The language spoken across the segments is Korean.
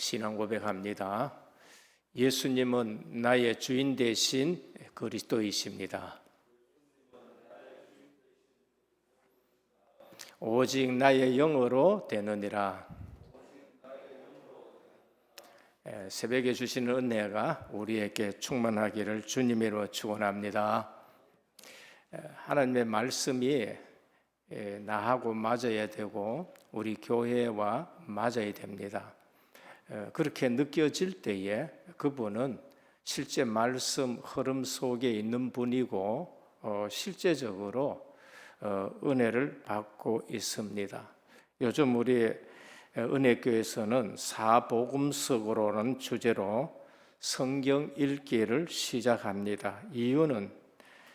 신앙 고백합니다. 예수님은 나의 주인 대신 그리스도이십니다. 오직 나의 영으로 되느니라. 새벽에 주시는 은혜가 우리에게 충만하기를 주님으로 축원합니다. 하나님의 말씀이 나하고 맞아야 되고 우리 교회와 맞아야 됩니다. 그렇게 느껴질 때에 그분은 실제 말씀 흐름 속에 있는 분이고 실제적으로 은혜를 받고 있습니다. 요즘 우리 은혜교회에서는 사복음석으로는 주제로 성경 읽기를 시작합니다. 이유는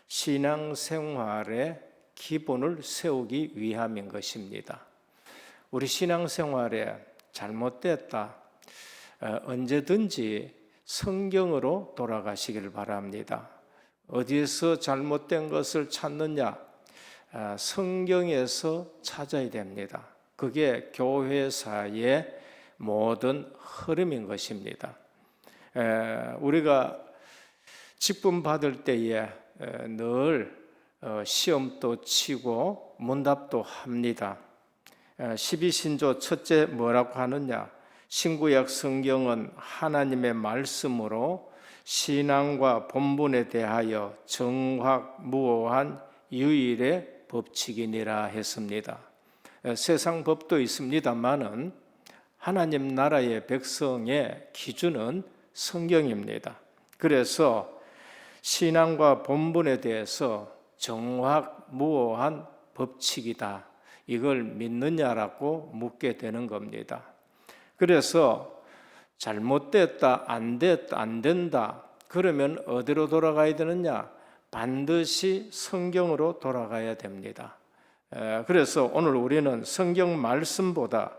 신앙생활의 기본을 세우기 위함인 것입니다. 우리 신앙생활에 잘못됐다, 언제든지 성경으로 돌아가시길 바랍니다. 어디에서 잘못된 것을 찾느냐? 성경에서 찾아야 됩니다. 그게 교회사의 모든 흐름인 것입니다. 우리가 직분 받을 때에 늘 시험도 치고 문답도 합니다. 12신조 첫째 뭐라고 하느냐? 신구약 성경은 하나님의 말씀으로 신앙과 본분에 대하여 정확무오한 유일의 법칙이니라 했습니다. 세상 법도 있습니다만은 하나님 나라의 백성의 기준은 성경입니다. 그래서 신앙과 본분에 대해서 정확무오한 법칙이다, 이걸 믿느냐라고 묻게 되는 겁니다. 그래서 잘못됐다, 안 된다, 그러면 어디로 돌아가야 되느냐? 반드시 성경으로 돌아가야 됩니다. 그래서 오늘 우리는 성경 말씀보다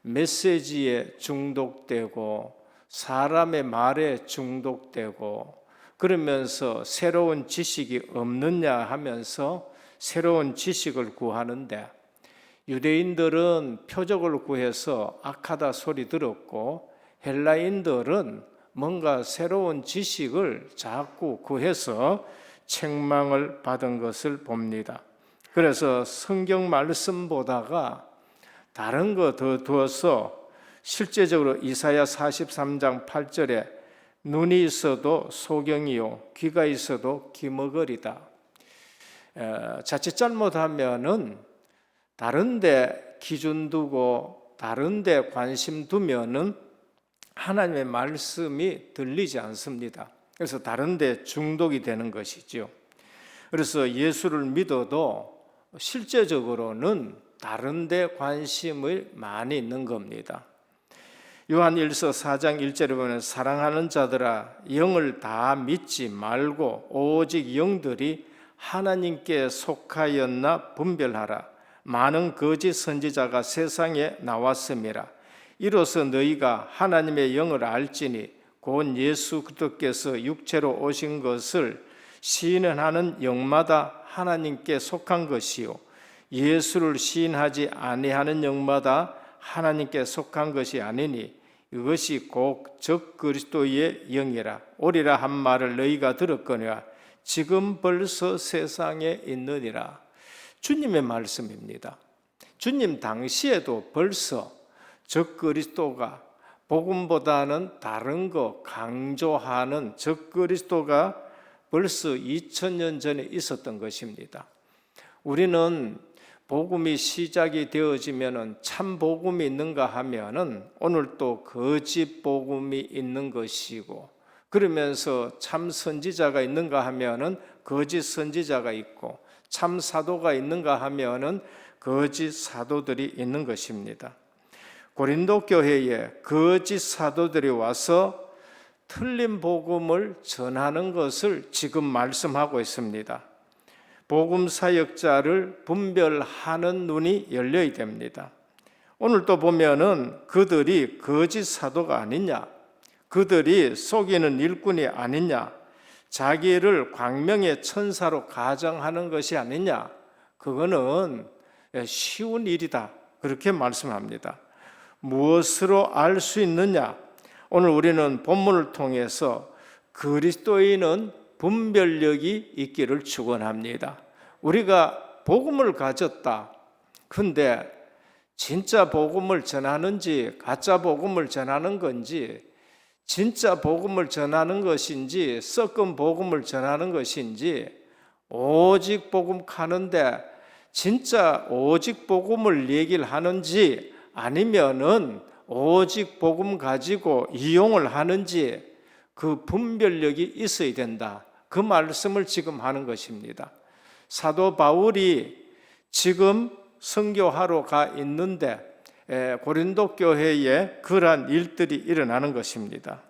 메시지에 중독되고 사람의 말에 중독되고 그러면서 새로운 지식이 없느냐 하면서 새로운 지식을 구하는데, 유대인들은 표적을 구해서 악하다 소리 들었고 헬라인들은 뭔가 새로운 지식을 자꾸 구해서 책망을 받은 것을 봅니다. 그래서 성경 말씀보다가 다른 거 더 두어서 실제적으로 이사야 43장 8절에 눈이 있어도 소경이요 귀가 있어도 귀머거리다. 자칫 잘못하면은 다른 데 기준 두고 다른 데 관심 두면은 하나님의 말씀이 들리지 않습니다. 그래서 다른 데 중독이 되는 것이죠. 그래서 예수를 믿어도 실제적으로는 다른 데 관심이 많이 있는 겁니다. 요한일서 4장 1절에 보면 사랑하는 자들아 영을 다 믿지 말고 오직 영들이 하나님께 속하였나 분별하라. 많은 거짓 선지자가 세상에 나왔음이라. 이로써 너희가 하나님의 영을 알지니 곧 예수 그리스도께서 육체로 오신 것을 시인하는 영마다 하나님께 속한 것이요 예수를 시인하지 아니하는 영마다 하나님께 속한 것이 아니니 이것이 곧 적 그리스도의 영이라. 오리라 한 말을 너희가 들었거니와 지금 벌써 세상에 있느니라. 주님의 말씀입니다. 주님 당시에도 벌써 적 그리스도가 복음보다는 다른 거 강조하는 적 그리스도가 벌써 2000년 전에 있었던 것입니다. 우리는 복음이 시작이 되어지면 참 복음이 있는가 하면은 오늘 또 거짓 복음이 있는 것이고, 그러면서 참 선지자가 있는가 하면은 거짓 선지자가 있고, 참 사도가 있는가 하면은 거짓 사도들이 있는 것입니다. 고린도 교회에 거짓 사도들이 와서 틀린 복음을 전하는 것을 지금 말씀하고 있습니다. 복음 사역자를 분별하는 눈이 열려야 됩니다. 오늘 또 보면은 그들이 거짓 사도가 아니냐, 그들이 속이는 일꾼이 아니냐, 자기를 광명의 천사로 가정하는 것이 아니냐, 그거는 쉬운 일이다, 그렇게 말씀합니다. 무엇으로 알 수 있느냐? 오늘 우리는 본문을 통해서 그리스도인은 분별력이 있기를 축원합니다. 우리가 복음을 가졌다. 근데 진짜 복음을 전하는지 가짜 복음을 전하는 건지, 진짜 복음을 전하는 것인지 섞은 복음을 전하는 것인지, 오직 복음 가는데 진짜 오직 복음을 얘기를 하는지 아니면은 오직 복음 가지고 이용을 하는지, 그 분별력이 있어야 된다. 그 말씀을 지금 하는 것입니다. 사도 바울이 지금 선교하러 가 있는데 고린도 교회에 그러한 일들이 일어나는 것입니다.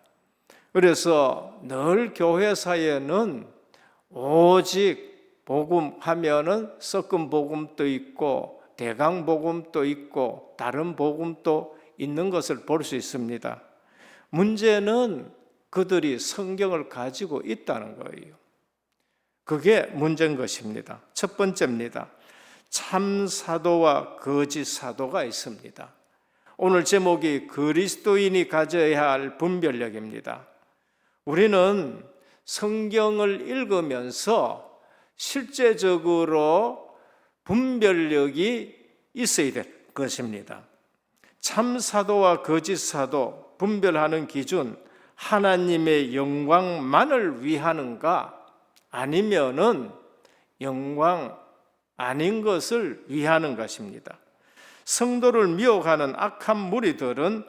그래서 늘 교회사에는 오직 복음 하면은 섞은 복음도 있고 대강 복음도 있고 다른 복음도 있는 것을 볼 수 있습니다. 문제는 그들이 성경을 가지고 있다는 거예요. 그게 문제인 것입니다. 첫 번째입니다. 참 사도와 거짓 사도가 있습니다. 오늘 제목이 그리스도인이 가져야 할 분별력입니다. 우리는 성경을 읽으면서 실제적으로 분별력이 있어야 될 것입니다. 참 사도와 거짓 사도 분별하는 기준, 하나님의 영광만을 위하는가 아니면은 영광 아닌 것을 위하는 것입니다. 성도를 미혹하는 악한 무리들은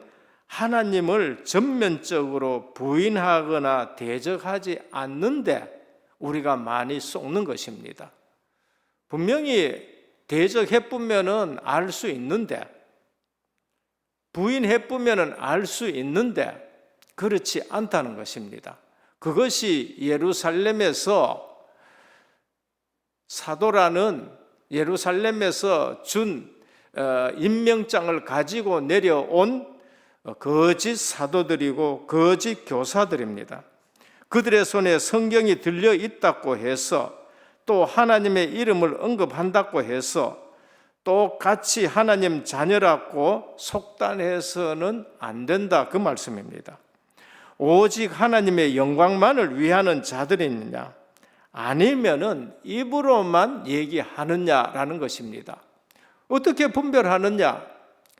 하나님을 전면적으로 부인하거나 대적하지 않는데 우리가 많이 속는 것입니다. 분명히 대적해보면은 알 수 있는데, 부인해보면은 알 수 있는데 그렇지 않다는 것입니다. 그것이 예루살렘에서 사도라는 예루살렘에서 준 임명장을 가지고 내려온 거짓 사도들이고 거짓 교사들입니다. 그들의 손에 성경이 들려 있다고 해서 또 하나님의 이름을 언급한다고 해서 또 같이 하나님 자녀라고 속단해서는 안 된다, 그 말씀입니다. 오직 하나님의 영광만을 위하는 자들이느냐 아니면은 입으로만 얘기하느냐라는 것입니다. 어떻게 분별하느냐?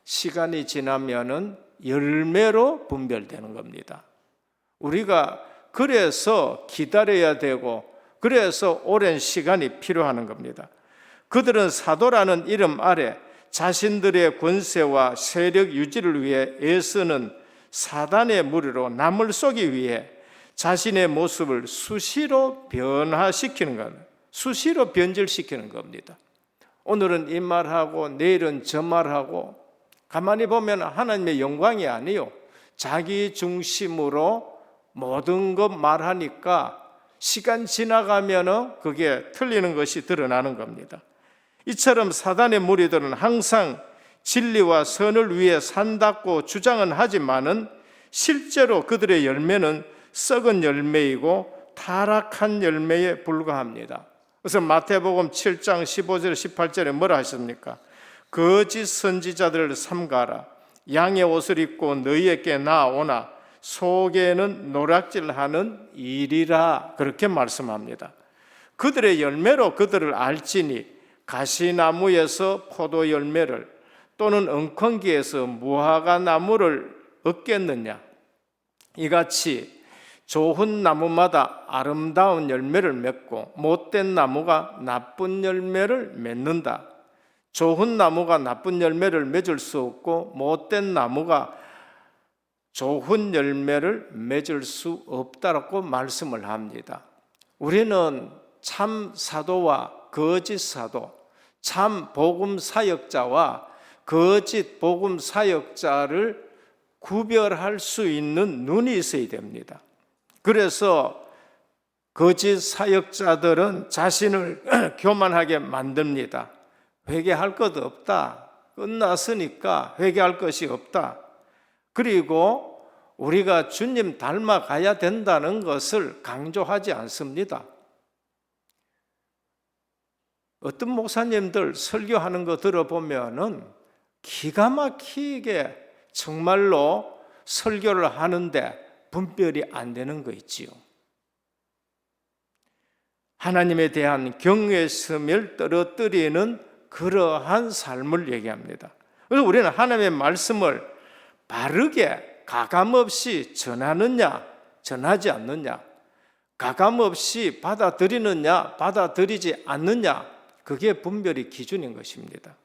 시간이 지나면은 열매로 분별되는 겁니다. 우리가 그래서 기다려야 되고 그래서 오랜 시간이 필요한 겁니다. 그들은 사도라는 이름 아래 자신들의 권세와 세력 유지를 위해 애쓰는 사단의 무리로 남을 쏘기 위해 자신의 모습을 수시로 변화시키는 것, 수시로 변질시키는 겁니다. 오늘은 이 말하고 내일은 저 말하고, 가만히 보면 하나님의 영광이 아니요, 자기 중심으로 모든 것 말하니까 시간 지나가면 그게 틀리는 것이 드러나는 겁니다. 이처럼 사단의 무리들은 항상 진리와 선을 위해 산다고 주장은 하지만은 실제로 그들의 열매는 썩은 열매이고 타락한 열매에 불과합니다. 그래서 마태복음 7장 15절 18절에 뭐라 하십니까? 거짓 선지자들을 삼가라. 양의 옷을 입고 너희에게 나아오나 속에는 노략질하는 일이라, 그렇게 말씀합니다. 그들의 열매로 그들을 알지니 가시나무에서 포도 열매를 또는 엉겅기에서 무화과 나무를 얻겠느냐? 이같이 좋은 나무마다 아름다운 열매를 맺고 못된 나무가 나쁜 열매를 맺는다. 좋은 나무가 나쁜 열매를 맺을 수 없고 못된 나무가 좋은 열매를 맺을 수 없다라고 말씀을 합니다. 우리는 참 사도와 거짓 사도, 참 복음 사역자와 거짓 복음 사역자를 구별할 수 있는 눈이 있어야 됩니다. 그래서 거짓 사역자들은 자신을 교만하게 만듭니다. 회개할 것 없다. 끝났으니까 회개할 것이 없다. 그리고 우리가 주님 닮아가야 된다는 것을 강조하지 않습니다. 어떤 목사님들 설교하는 거 들어보면은 기가 막히게 정말로 설교를 하는데 분별이 안 되는 거 있지요. 하나님에 대한 경외심을 떨어뜨리는 그러한 삶을 얘기합니다. 그래서 우리는 하나님의 말씀을 바르게 가감없이 전하느냐, 전하지 않느냐, 가감없이 받아들이느냐, 받아들이지 않느냐, 그게 분별의 기준인 것입니다.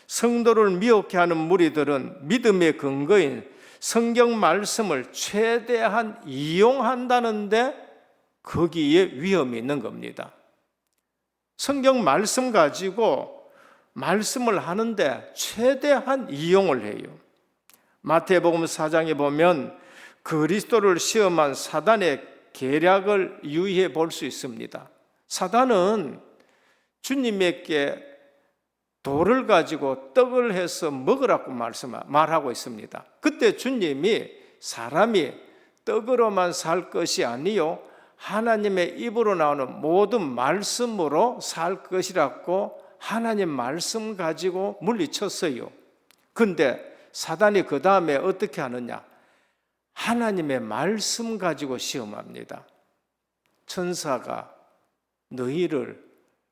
성도를 미혹해 하는 무리들은 믿음의 근거인 성경 말씀을 최대한 이용한다는데 거기에 위험이 있는 겁니다. 성경 말씀 가지고 말씀을 하는데 최대한 이용을 해요. 마태복음 4장에 보면 그리스도를 시험한 사단의 계략을 유의해 볼 수 있습니다. 사단은 주님에게 돌을 가지고 떡을 해서 먹으라고 말하고 있습니다. 그때 주님이 사람이 떡으로만 살 것이 아니요 하나님의 입으로 나오는 모든 말씀으로 살 것이라고 하나님 말씀 가지고 물리쳤어요. 근데 사단이 그 다음에 어떻게 하느냐? 하나님의 말씀 가지고 시험합니다. 천사가 너희를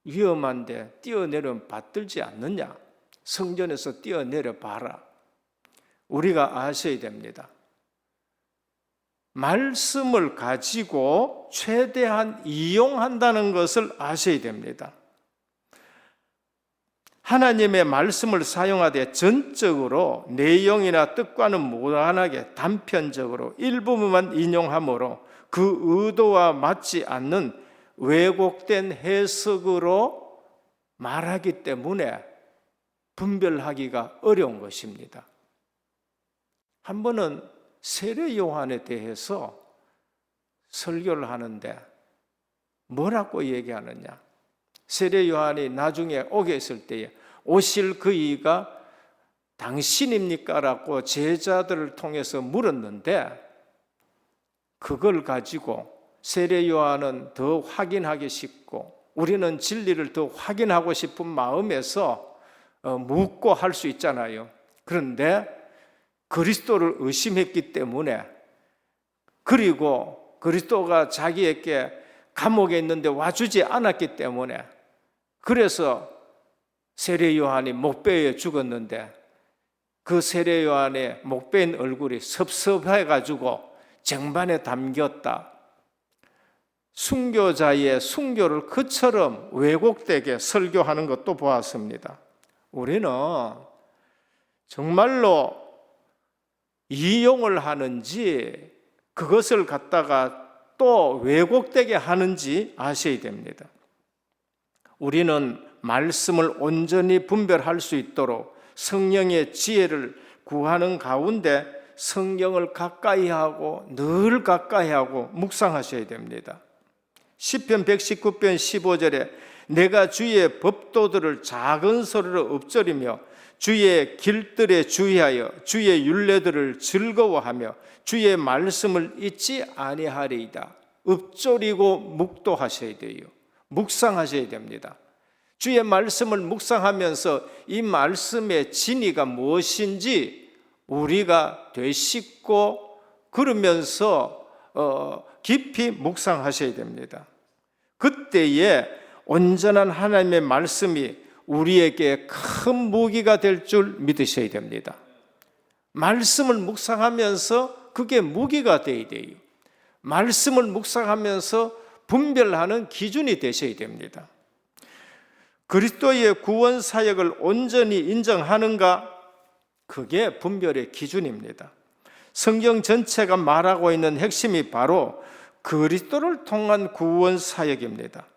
위험한데 뛰어내려 받들지 않느냐? 성전에서 뛰어내려 봐라. 우리가 아셔야 됩니다. 말씀을 가지고 최대한 이용한다는 것을 아셔야 됩니다. 하나님의 말씀을 사용하되 전적으로 내용이나 뜻과는 무관하게 단편적으로 일부분만 인용하므로 그 의도와 맞지 않는 왜곡된 해석으로 말하기 때문에 분별하기가 어려운 것입니다. 한 번은 세례 요한에 대해서 설교를 하는데 뭐라고 얘기하느냐? 세례 요한이 나중에 오게 있을 때에 오실 그이가 당신입니까? 라고 제자들을 통해서 물었는데 그걸 가지고 세례 요한은 더 확인하기 쉽고 우리는 진리를 더 확인하고 싶은 마음에서 묻고 할 수 있잖아요. 그런데 그리스도를 의심했기 때문에 그리고 그리스도가 자기에게 감옥에 있는데 와주지 않았기 때문에 그래서 세례 요한이 목베어 죽었는데 그 세례 요한의 목베인 얼굴이 섭섭해가지고 쟁반에 담겼다. 순교자의 순교를 그처럼 왜곡되게 설교하는 것도 보았습니다. 우리는 정말로 이용을 하는지 그것을 갖다가 또 왜곡되게 하는지 아셔야 됩니다. 우리는 말씀을 온전히 분별할 수 있도록 성령의 지혜를 구하는 가운데 성경을 가까이 하고 늘 가까이 하고 묵상하셔야 됩니다. 시편 119편 15절에 내가 주의 법도들을 작은 소리로 읊조리며 주의 길들에 주의하여 주의 율례들을 즐거워하며 주의 말씀을 잊지 아니하리이다. 읊조리고 묵도하셔야 돼요. 묵상하셔야 됩니다. 주의 말씀을 묵상하면서 이 말씀의 진리가 무엇인지 우리가 되씹고 그러면서 깊이 묵상하셔야 됩니다. 그때에 온전한 하나님의 말씀이 우리에게 큰 무기가 될 줄 믿으셔야 됩니다. 말씀을 묵상하면서 그게 무기가 되어야 돼요. 말씀을 묵상하면서 분별하는 기준이 되셔야 됩니다. 그리스도의 구원 사역을 온전히 인정하는가? 그게 분별의 기준입니다. 성경 전체가 말하고 있는 핵심이 바로 그리스도를 통한 구원 사역입니다.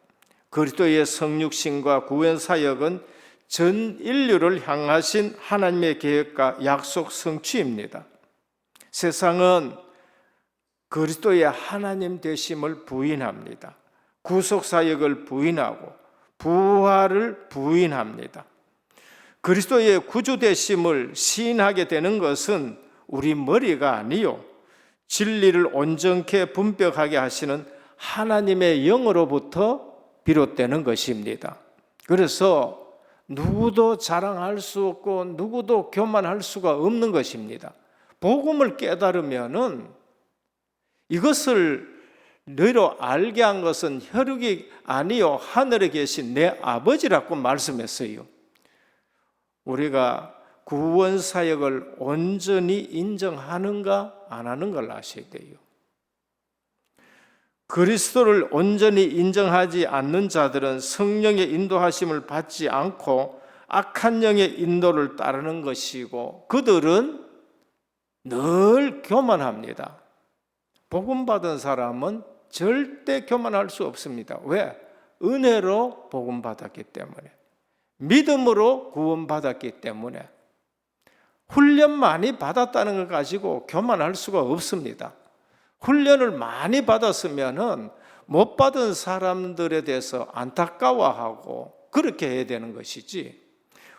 그리스도의 성육신과 구원 사역은 전 인류를 향하신 하나님의 계획과 약속 성취입니다. 세상은 그리스도의 하나님 되심을 부인합니다. 구속 사역을 부인하고 부활을 부인합니다. 그리스도의 구주 되심을 시인하게 되는 것은 우리 머리가 아니요 진리를 온전케 분별하게 하시는 하나님의 영으로부터 비롯되는 것입니다. 그래서 누구도 자랑할 수 없고 누구도 교만할 수가 없는 것입니다. 복음을 깨달으면은 이것을 너희로 알게 한 것은 혈육이 아니요 하늘에 계신 내 아버지라고 말씀했어요. 우리가 구원 사역을 온전히 인정하는가 안 하는가를 아셔야 돼요. 그리스도를 온전히 인정하지 않는 자들은 성령의 인도하심을 받지 않고 악한 영의 인도를 따르는 것이고 그들은 늘 교만합니다. 복음 받은 사람은 절대 교만할 수 없습니다. 왜? 은혜로 복음 받았기 때문에, 믿음으로 구원 받았기 때문에, 훈련 많이 받았다는 걸 가지고 교만할 수가 없습니다. 훈련을 많이 받았으면은 못 받은 사람들에 대해서 안타까워하고 그렇게 해야 되는 것이지,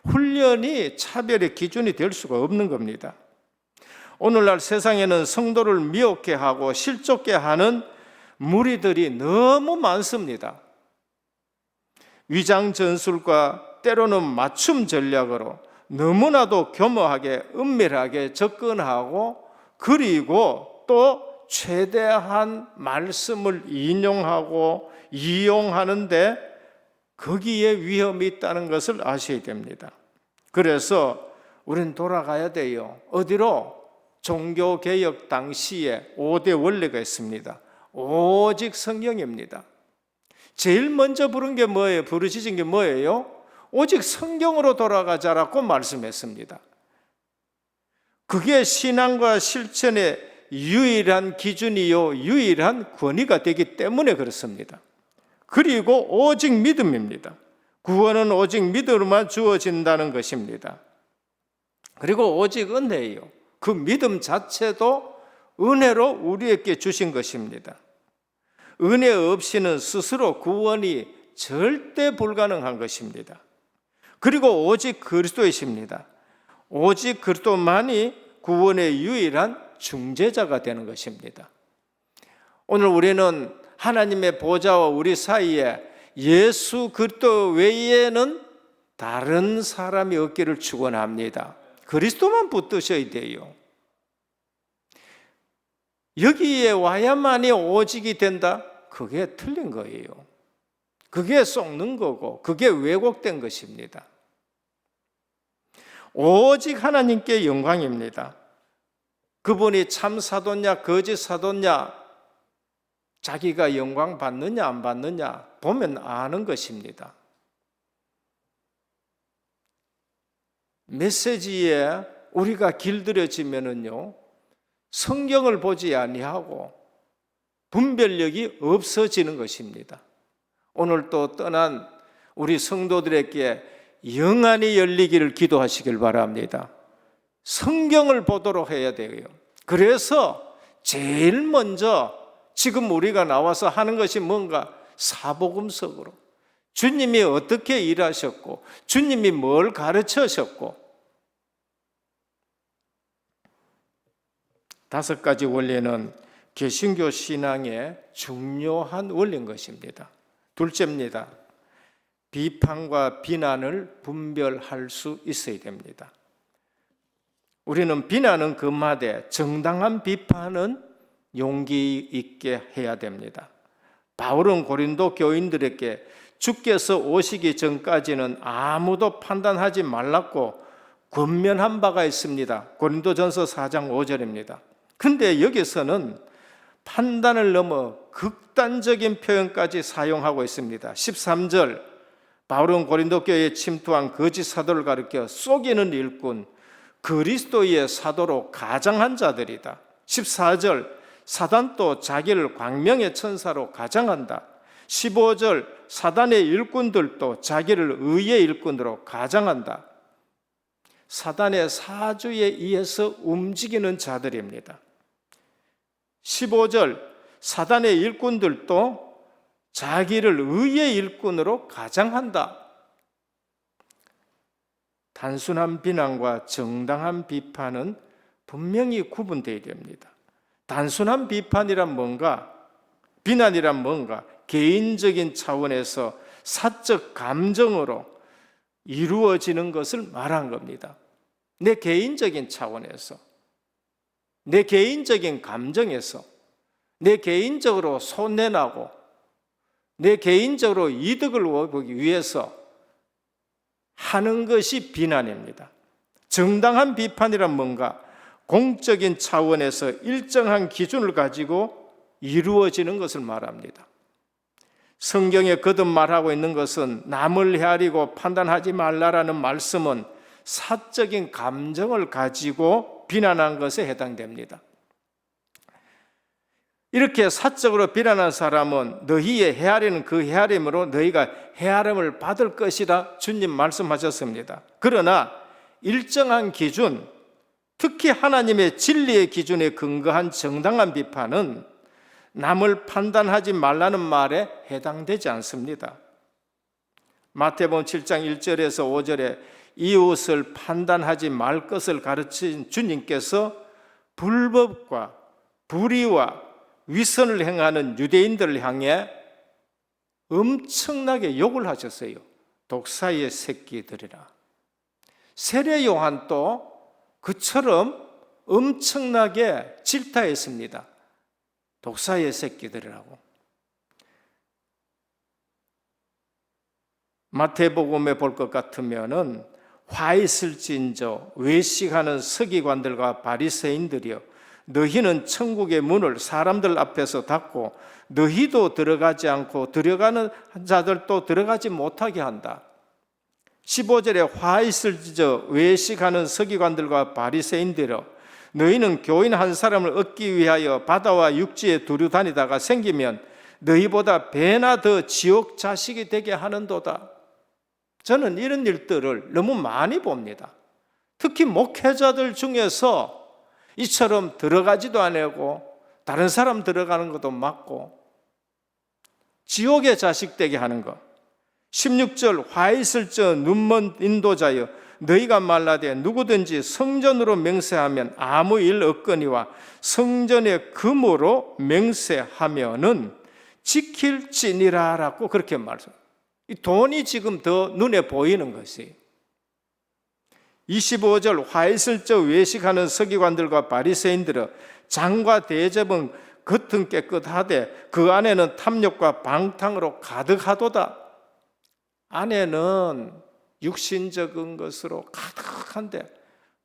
훈련이 차별의 기준이 될 수가 없는 겁니다. 오늘날 세상에는 성도를 미혹해 하고 실족해 하는 무리들이 너무 많습니다. 위장 전술과 때로는 맞춤 전략으로 너무나도 교묘하게 은밀하게 접근하고, 그리고 또 최대한 말씀을 인용하고 이용하는데 거기에 위험이 있다는 것을 아셔야 됩니다. 그래서 우리는 돌아가야 돼요. 어디로? 종교개혁 당시에 5대 원리가 있습니다. 오직 성경입니다. 제일 먼저 부른 게 뭐예요? 부르짖은 게 뭐예요? 오직 성경으로 돌아가자라고 말씀했습니다. 그게 신앙과 실천의 유일한 기준이요, 유일한 권위가 되기 때문에 그렇습니다. 그리고 오직 믿음입니다. 구원은 오직 믿음으로만 주어진다는 것입니다. 그리고 오직 은혜예요. 그 믿음 자체도 은혜로 우리에게 주신 것입니다. 은혜 없이는 스스로 구원이 절대 불가능한 것입니다. 그리고 오직 그리스도이십니다. 오직 그리스도만이 구원의 유일한 중재자가 되는 것입니다. 오늘 우리는 하나님의 보좌와 우리 사이에 예수 그리스도 외에는 다른 사람이 없기를 축원합니다. 그리스도만 붙드셔야 돼요. 여기에 와야만이 오직이 된다? 그게 틀린 거예요. 그게 속는 거고 그게 왜곡된 것입니다. 오직 하나님께 영광입니다. 그분이 참 사도냐 거짓 사도냐, 자기가 영광 받느냐 안 받느냐 보면 아는 것입니다. 메시지에 우리가 길들여지면은요, 성경을 보지 아니하고 분별력이 없어지는 것입니다. 오늘 또 떠난 우리 성도들에게 영안이 열리기를 기도하시길 바랍니다. 성경을 보도록 해야 돼요. 그래서 제일 먼저 지금 우리가 나와서 하는 것이 뭔가? 사복음석으로 주님이 어떻게 일하셨고 주님이 뭘 가르치셨고, 5가지 원리는 개신교 신앙의 중요한 원리인 것입니다. 둘째입니다. 비판과 비난을 분별할 수 있어야 됩니다. 우리는 비난은 금하되 정당한 비판은 용기 있게 해야 됩니다. 바울은 고린도 교인들에게 주께서 오시기 전까지는 아무도 판단하지 말라고 권면한 바가 있습니다. 고린도전서 4장 5절입니다. 근데 여기서는 판단을 넘어 극단적인 표현까지 사용하고 있습니다. 13절, 바울은 고린도 교회에 침투한 거짓 사도를 가리켜 속이는 일꾼, 그리스도의 사도로 가장한 자들이다. 14절, 사단도 자기를 광명의 천사로 가장한다. 15절, 사단의 일꾼들도 자기를 의의 일꾼으로 가장한다. 사단의 사주에 의해서 움직이는 자들입니다. 15절, 사단의 일꾼들도 자기를 의의 일꾼으로 가장한다. 단순한 비난과 정당한 비판은 분명히 구분되어야 됩니다. 단순한 비판이란 뭔가? 비난이란 뭔가? 개인적인 차원에서 사적 감정으로 이루어지는 것을 말한 겁니다. 내 개인적인 차원에서, 내 개인적인 감정에서, 내 개인적으로 손해나고 내 개인적으로 이득을 보기 위해서 하는 것이 비난입니다. 정당한 비판이란 뭔가 공적인 차원에서 일정한 기준을 가지고 이루어지는 것을 말합니다. 성경에 거듭 말하고 있는 것은 남을 헤아리고 판단하지 말라라는 말씀은 사적인 감정을 가지고 비난한 것에 해당됩니다. 이렇게 사적으로 비난한 사람은 너희의 헤아리는 그 헤아림으로 너희가 헤아림을 받을 것이라 주님 말씀하셨습니다. 그러나 일정한 기준, 특히 하나님의 진리의 기준에 근거한 정당한 비판은 남을 판단하지 말라는 말에 해당되지 않습니다. 마태복음 7장 1절에서 5절에 이웃을 판단하지 말 것을 가르친 주님께서 불법과 불의와 위선을 행하는 유대인들을 향해 엄청나게 욕을 하셨어요. 독사의 새끼들이라. 세례 요한도 그처럼 엄청나게 질타했습니다. 독사의 새끼들이라고. 마태복음에 볼 것 같으면은 화 있을진저 외식하는 서기관들과 바리새인들이여 너희는 천국의 문을 사람들 앞에서 닫고 너희도 들어가지 않고 들어가는 자들도 들어가지 못하게 한다. 15절에 화 있을지저 외식하는 서기관들과 바리새인들여 너희는 교인 한 사람을 얻기 위하여 바다와 육지에 두루 다니다가 생기면 너희보다 배나 더 지옥 자식이 되게 하는도다. 저는 이런 일들을 너무 많이 봅니다. 특히 목회자들 중에서 이처럼 들어가지도 않고 다른 사람 들어가는 것도 맞고 지옥의 자식 되게 하는 것. 16절 화 있을 저 눈먼 인도자여 너희가 말라되 누구든지 성전으로 맹세하면 아무 일 없거니와 성전의 금으로 맹세하면은 지킬지니라라고 그렇게 말씀합니다. 이 돈이 지금 더 눈에 보이는 것이에요. 25절 화 있을 저 외식하는 서기관들과 바리새인들은 장과 대접은 겉은 깨끗하되 그 안에는 탐욕과 방탕으로 가득하도다. 안에는 육신적인 것으로 가득한데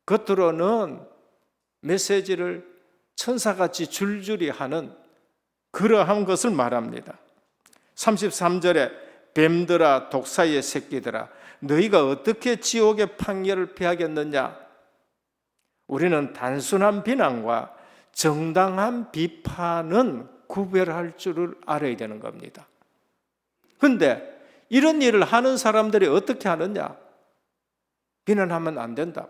겉으로는 메시지를 천사같이 줄줄이 하는 그러한 것을 말합니다. 33절에 뱀들아 독사의 새끼들아 너희가 어떻게 지옥의 판결을 피하겠느냐. 우리는 단순한 비난과 정당한 비판은 구별할 줄을 알아야 되는 겁니다. 그런데 이런 일을 하는 사람들이 어떻게 하느냐? 비난하면 안 된다.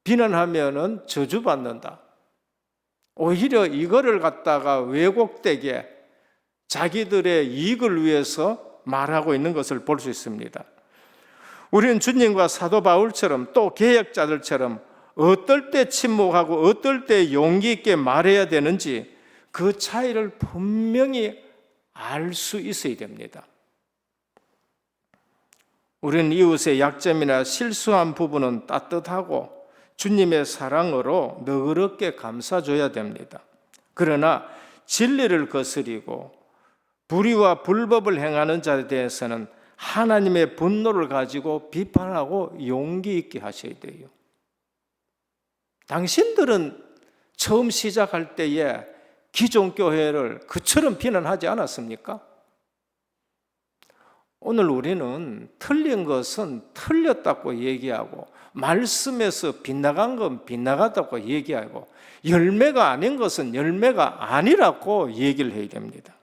비난하면은 저주받는다. 오히려 이거를 갖다가 왜곡되게 자기들의 이익을 위해서 말하고 있는 것을 볼 수 있습니다. 우리는 주님과 사도 바울처럼 또 개혁자들처럼 어떨 때 침묵하고 어떨 때 용기 있게 말해야 되는지 그 차이를 분명히 알 수 있어야 됩니다. 우리는 이웃의 약점이나 실수한 부분은 따뜻하고 주님의 사랑으로 너그럽게 감싸줘야 됩니다. 그러나 진리를 거스리고 불의와 불법을 행하는 자에 대해서는 하나님의 분노를 가지고 비판하고 용기 있게 하셔야 돼요. 당신들은 처음 시작할 때에 기존 교회를 그처럼 비난하지 않았습니까? 오늘 우리는 틀린 것은 틀렸다고 얘기하고 말씀에서 빗나간 건 빗나갔다고 얘기하고 열매가 아닌 것은 열매가 아니라고 얘기를 해야 됩니다.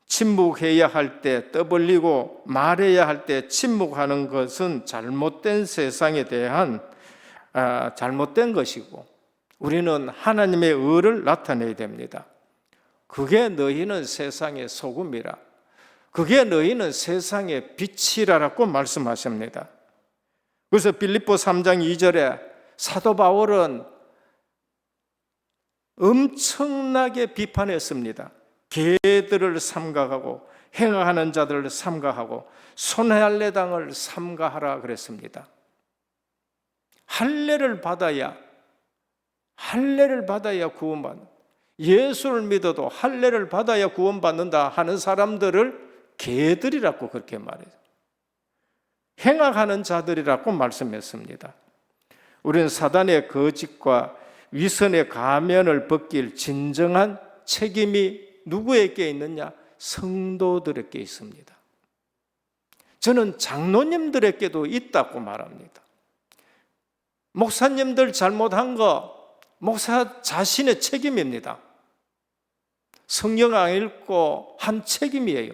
침묵해야 할 때 떠벌리고 말해야 할 때 침묵하는 것은 잘못된 세상에 대한 잘못된 것이고 우리는 하나님의 의를 나타내야 됩니다. 그게 너희는 세상의 소금이라 그게 너희는 세상의 빛이라고 말씀하십니다. 그래서 빌립보 3장 2절에 사도 바울은 엄청나게 비판했습니다. 개들을 삼각하고 행하는 자들을 삼가하고 손할례당을 삼가하라 그랬습니다. 할례를 받아야 구원받는, 예수를 믿어도 할례를 받아야 구원받는다 하는 사람들을 개들이라고 그렇게 말해요. 행악하는 자들이라고 말씀했습니다. 우리는 사단의 거짓과 위선의 가면을 벗길 진정한 책임이 누구에게 있느냐? 성도들에게 있습니다. 저는 장로님들에게도 있다고 말합니다. 목사님들 잘못한 거 목사 자신의 책임입니다. 성경 안 읽고 한 책임이에요.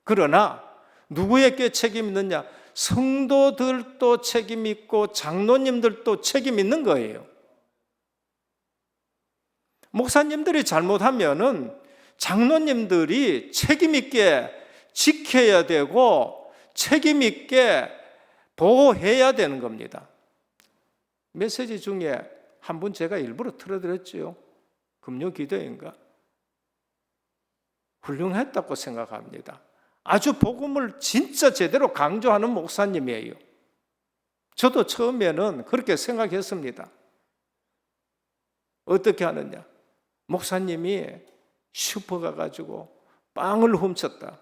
그러나 누구에게 책임 있느냐? 성도들도 책임 있고 장로님들도 책임 있는 거예요. 목사님들이 잘못하면은 장로님들이 책임 있게 지켜야 되고 책임 있게 보호해야 되는 겁니다. 메시지 중에 한 분 제가 일부러 틀어드렸죠. 금요기도인가? 훌륭했다고 생각합니다. 아주 복음을 진짜 제대로 강조하는 목사님이에요. 저도 처음에는 그렇게 생각했습니다. 어떻게 하느냐? 목사님이 슈퍼 가가지고 빵을 훔쳤다.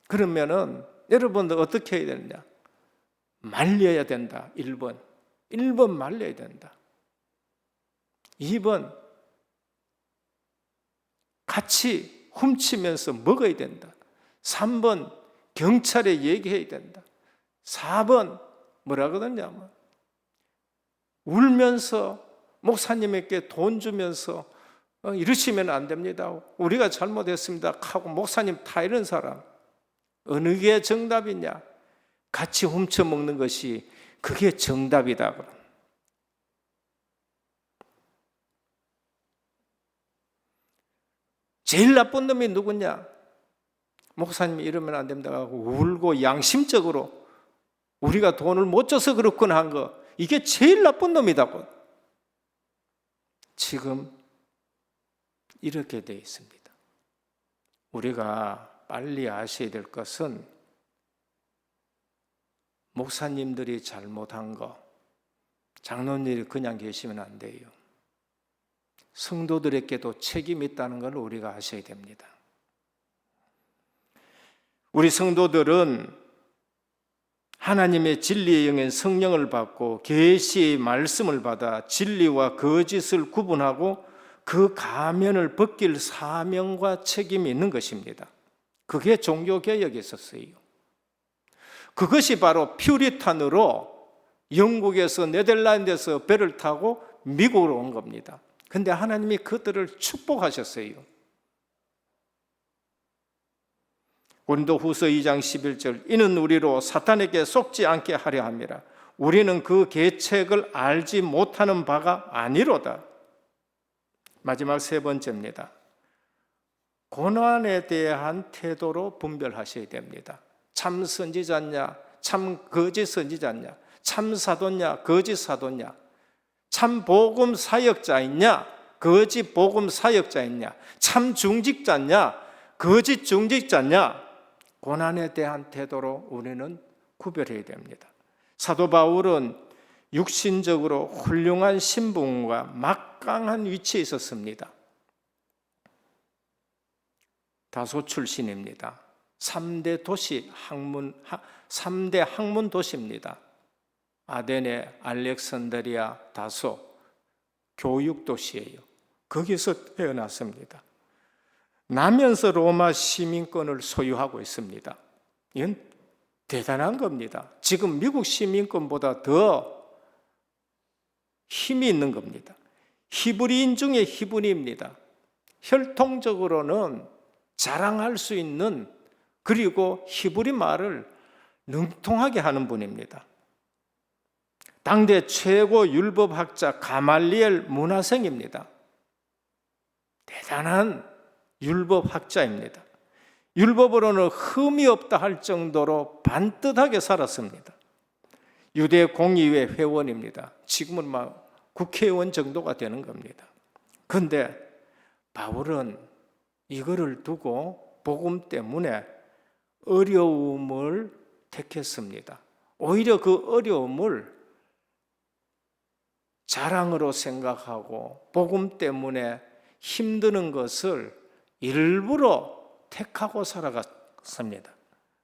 그러면은 여러분들 어떻게 해야 되느냐? 말려야 된다. 1번 말려야 된다. 2번 같이 훔치면서 먹어야 된다. 3번 경찰에 얘기해야 된다. 4번 뭐라 그러냐면 울면서 목사님에게 돈 주면서 이러시면 안 됩니다. 우리가 잘못했습니다 하고 목사님 타이른 사람, 어느 게 정답이냐? 같이 훔쳐 먹는 것이 그게 정답이다. 제일 나쁜 놈이 누구냐? 목사님이 이러면 안 됩니다 하고 울고 양심적으로 우리가 돈을 못 줘서 그렇구나 한 거, 이게 제일 나쁜 놈이다고. 지금 이렇게 되어 있습니다. 우리가 빨리 아셔야 될 것은 목사님들이 잘못한 거, 장로님들이 그냥 계시면 안 돼요. 성도들에게도 책임이 있다는 걸 우리가 아셔야 됩니다. 우리 성도들은 하나님의 진리의 영인 성령을 받고 계시의 말씀을 받아 진리와 거짓을 구분하고 그 가면을 벗길 사명과 책임이 있는 것입니다. 그게 종교개혁에 있었어요. 그것이 바로 퓨리탄으로 영국에서 네덜란드에서 배를 타고 미국으로 온 겁니다. 근데 하나님이 그들을 축복하셨어요. 고린도후서 2장 11절, 이는 우리로 사탄에게 속지 않게 하려 함이라. 우리는 그 계책을 알지 못하는 바가 아니로다. 마지막 세 번째입니다. 고난에 대한 태도로 분별하셔야 됩니다. 참 선지자냐, 참 거짓 선지자냐, 참 사도냐, 거짓 사도냐, 참 복음 사역자이냐, 거짓 복음 사역자이냐, 참 중직자냐, 거짓 중직자냐, 고난에 대한 태도로 우리는 구별해야 됩니다. 사도 바울은 육신적으로 훌륭한 신분과 막강한 위치에 있었습니다. 다소 출신입니다. 3대 학문 도시입니다. 아데네, 알렉산드리아, 다소 교육 도시예요. 거기서 태어났습니다. 나면서 로마 시민권을 소유하고 있습니다. 이건 대단한 겁니다. 지금 미국 시민권보다 더 힘이 있는 겁니다. 히브리인 중에 히브리입니다. 혈통적으로는 자랑할 수 있는, 그리고 히브리 말을 능통하게 하는 분입니다. 당대 최고 율법학자 가말리엘 문화생입니다. 대단한 율법학자입니다. 율법으로는 흠이 없다 할 정도로 반듯하게 살았습니다. 유대 공의회 회원입니다. 지금은 막 국회의원 정도가 되는 겁니다. 그런데 바울은 이거를 두고 복음 때문에 어려움을 택했습니다. 오히려 그 어려움을 자랑으로 생각하고 복음 때문에 힘드는 것을 일부러 택하고 살아갔습니다.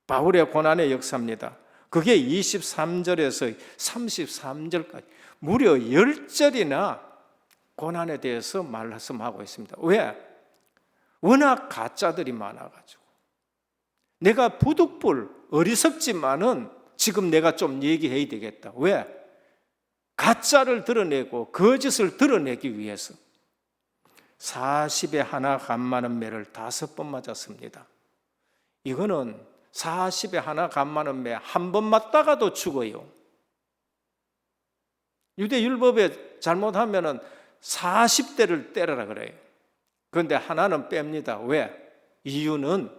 바울의 고난의 역사입니다. 그게 23절에서 33절까지 무려 10절이나 고난에 대해서 말씀하고 있습니다. 왜? 워낙 가짜들이 많아가지고. 내가 부득불 어리석지만은 지금 내가 좀 얘기해야 되겠다. 왜? 가짜를 드러내고 거짓을 드러내기 위해서 40에 하나 간만은 매를 5번 맞았습니다. 이거는 40에 하나 간만은 매 한 번 맞다가도 죽어요. 유대율법에 잘못하면은 40대를 때려라 그래요. 그런데 하나는 뺍니다. 왜? 이유는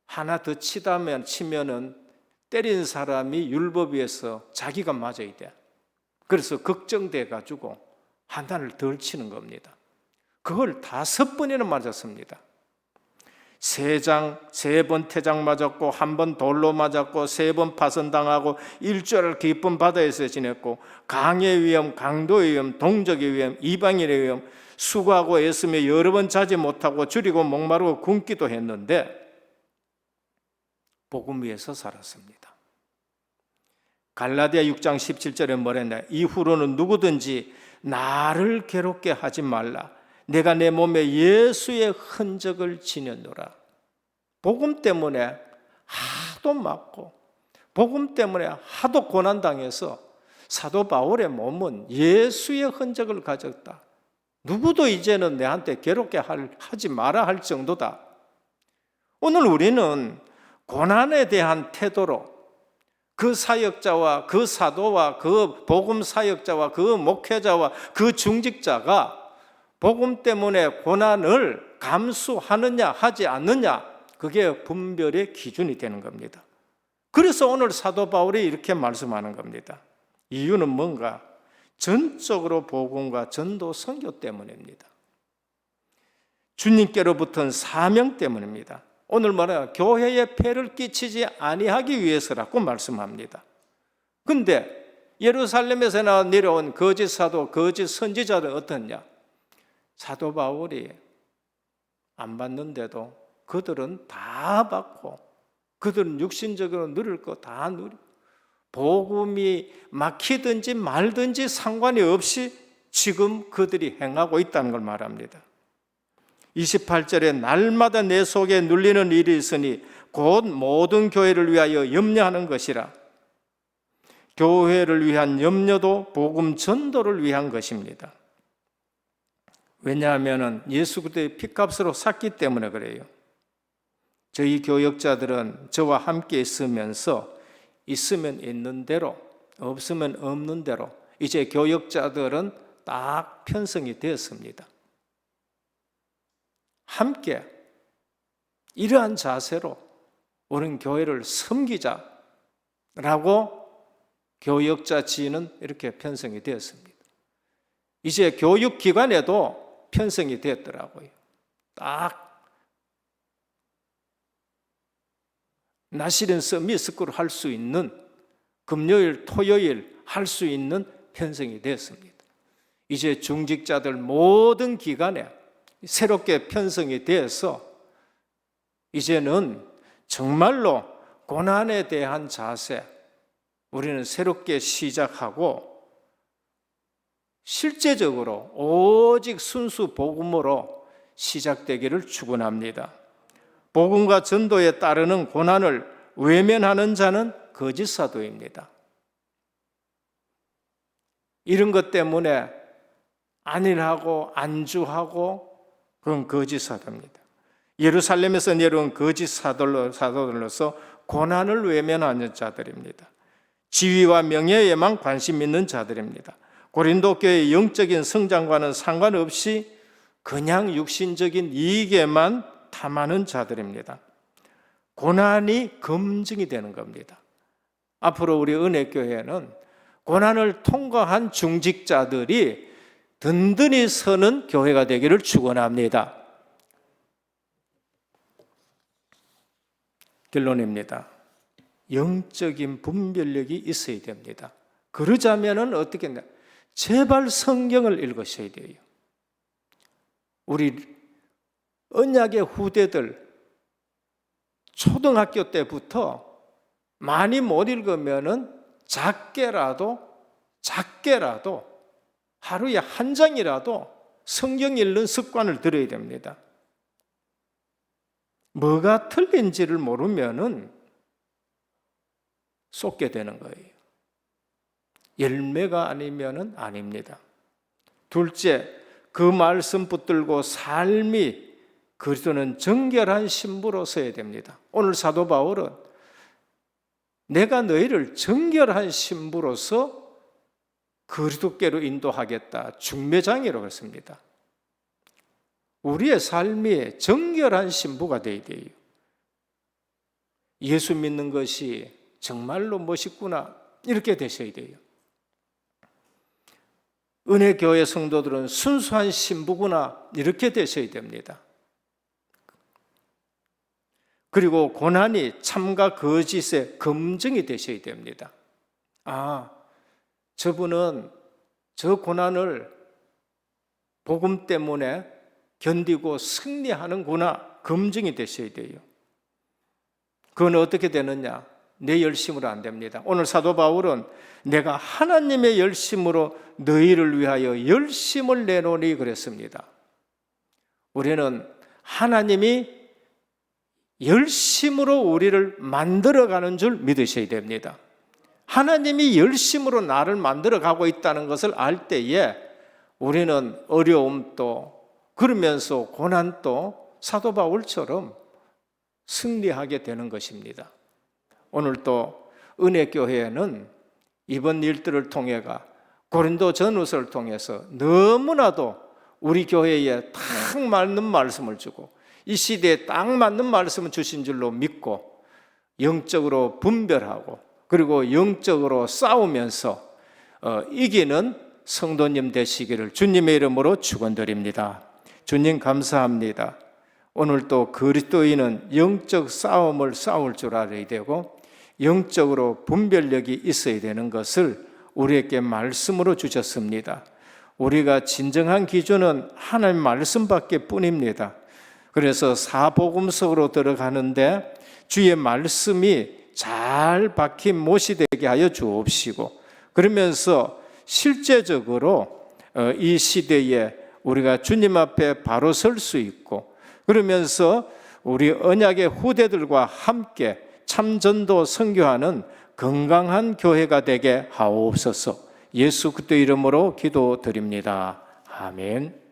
하나 더 치면은 때린 사람이 율법위에서 자기가 맞아야 돼. 그래서 걱정돼 가지고 하나를 덜 치는 겁니다. 그걸 5번이나 맞았습니다. 3번 태장 맞았고 1번 돌로 맞았고 3번 파선당하고 일주일 깊은 바다에서 지냈고 강의 위험, 강도의 위험, 동족의 위험, 이방인의 위험, 수고하고 애쓰며 여러 번 자지 못하고 줄이고 목마르고 굶기도 했는데 복음 위에서 살았습니다. 갈라디아 6장 17절에 뭐랬냐? 이후로는 누구든지 나를 괴롭게 하지 말라. 내가 내 몸에 예수의 흔적을 지녔노라. 복음 때문에 하도 맞고 복음 때문에 하도 고난당해서 사도 바울의 몸은 예수의 흔적을 가졌다. 누구도 이제는 내한테 괴롭게 하지 마라 할 정도다. 오늘 우리는 고난에 대한 태도로 그 사역자와 그 사도와 그 복음 사역자와 그 목회자와 그 중직자가 복음 때문에 고난을 감수하느냐 하지 않느냐, 그게 분별의 기준이 되는 겁니다. 그래서 오늘 사도 바울이 이렇게 말씀하는 겁니다. 이유는 뭔가? 전적으로 복음과 전도 선교 때문입니다. 주님께로부터는 사명 때문입니다. 오늘 말하는 교회에 폐를 끼치지 아니하기 위해서라고 말씀합니다. 그런데 예루살렘에서 내려온 거짓 사도, 거짓 선지자들은 어떻냐? 사도 바울이 안 받는데도 그들은 다 받고, 그들은 육신적으로 누릴 거 다 누리고, 복음이 막히든지 말든지 상관이 없이 지금 그들이 행하고 있다는 걸 말합니다. 28절에 날마다 내 속에 눌리는 일이 있으니 곧 모든 교회를 위하여 염려하는 것이라. 교회를 위한 염려도 복음 전도를 위한 것입니다. 왜냐하면 예수 그리스도의 피값으로 샀기 때문에 그래요. 저희 교역자들은 저와 함께 있으면서 있으면 있는 대로, 없으면 없는 대로 이제 교역자들은 딱 편성이 되었습니다. 함께 이러한 자세로 우리는 교회를 섬기자라고 교역자 지위는 이렇게 편성이 되었습니다. 이제 교육기관에도 편성이 되었더라고요. 딱 낮이른 서밋스쿨 할 수 있는, 금요일, 토요일 할 수 있는 편성이 되었습니다. 이제 중직자들 모든 기관에 새롭게 편성이 되어서 이제는 정말로 고난에 대한 자세, 우리는 새롭게 시작하고 실제적으로 오직 순수 복음으로 시작되기를 축원합니다. 복음과 전도에 따르는 고난을 외면하는 자는 거짓 사도입니다. 이런 것 때문에 안일하고 안주하고 그런 거짓 사도입니다. 예루살렘에서 내려온 거짓 사도들로서 고난을 외면하는 자들입니다. 지위와 명예에만 관심 있는 자들입니다. 고린도 교회의 영적인 성장과는 상관없이 그냥 육신적인 이익에만 탐하는 자들입니다. 고난이 검증이 되는 겁니다. 앞으로 우리 은혜교회는 고난을 통과한 중직자들이 든든히 서는 교회가 되기를 축원합니다. 결론입니다. 영적인 분별력이 있어야 됩니다. 그러자면은 어떻게 했냐? 제발 성경을 읽으셔야 돼요. 우리 언약의 후대들 초등학교 때부터 많이 못 읽으면은 작게라도 하루에 한 장이라도 성경 읽는 습관을 들여야 됩니다. 뭐가 틀린지를 모르면은 쏟게 되는 거예요. 열매가 아니면은 아닙니다. 둘째, 그 말씀 붙들고 삶이 그리스도는 정결한 신부로 서야 됩니다. 오늘 사도 바울은 내가 너희를 정결한 신부로서 그리스도께로 인도하겠다. 중매장이라고 했습니다. 우리의 삶이 정결한 신부가 되어야 돼요. 예수 믿는 것이 정말로 멋있구나 이렇게 되셔야 돼요. 은혜교회 성도들은 순수한 신부구나 이렇게 되셔야 됩니다. 그리고 고난이 참과 거짓의 검증이 되셔야 됩니다. 저분은 저 고난을 복음 때문에 견디고 승리하는구나 검증이 되셔야 돼요. 그건 어떻게 되느냐? 내 열심으로 안 됩니다. 오늘 사도 바울은 내가 하나님의 열심으로 너희를 위하여 열심을 내노니 그랬습니다. 우리는 하나님이 열심으로 우리를 만들어가는 줄 믿으셔야 됩니다. 하나님이 열심으로 나를 만들어가고 있다는 것을 알 때에 우리는 어려움도 그러면서 고난도 사도 바울처럼 승리하게 되는 것입니다. 오늘 또 은혜교회는 이번 일들을 통해가 고린도 전후서를 통해서 너무나도 우리 교회에 딱 맞는 말씀을 주고 이 시대에 딱 맞는 말씀을 주신 줄로 믿고 영적으로 분별하고 그리고 영적으로 싸우면서 이기는 성도님 되시기를 주님의 이름으로 축원드립니다. 주님 감사합니다. 오늘 또 그리스도인은 영적 싸움을 싸울 줄 알아야 되고 영적으로 분별력이 있어야 되는 것을 우리에게 말씀으로 주셨습니다. 우리가 진정한 기준은 하나님의 말씀밖에 뿐입니다. 그래서 사복음속으로 들어가는데 주의 말씀이 잘 박힌 못이 되게 하여 주옵시고 그러면서 실제적으로 이 시대에 우리가 주님 앞에 바로 설 수 있고 그러면서 우리 언약의 후대들과 함께 참전도 선교하는 건강한 교회가 되게 하옵소서. 예수 그리스도 이름으로 기도드립니다. 아멘.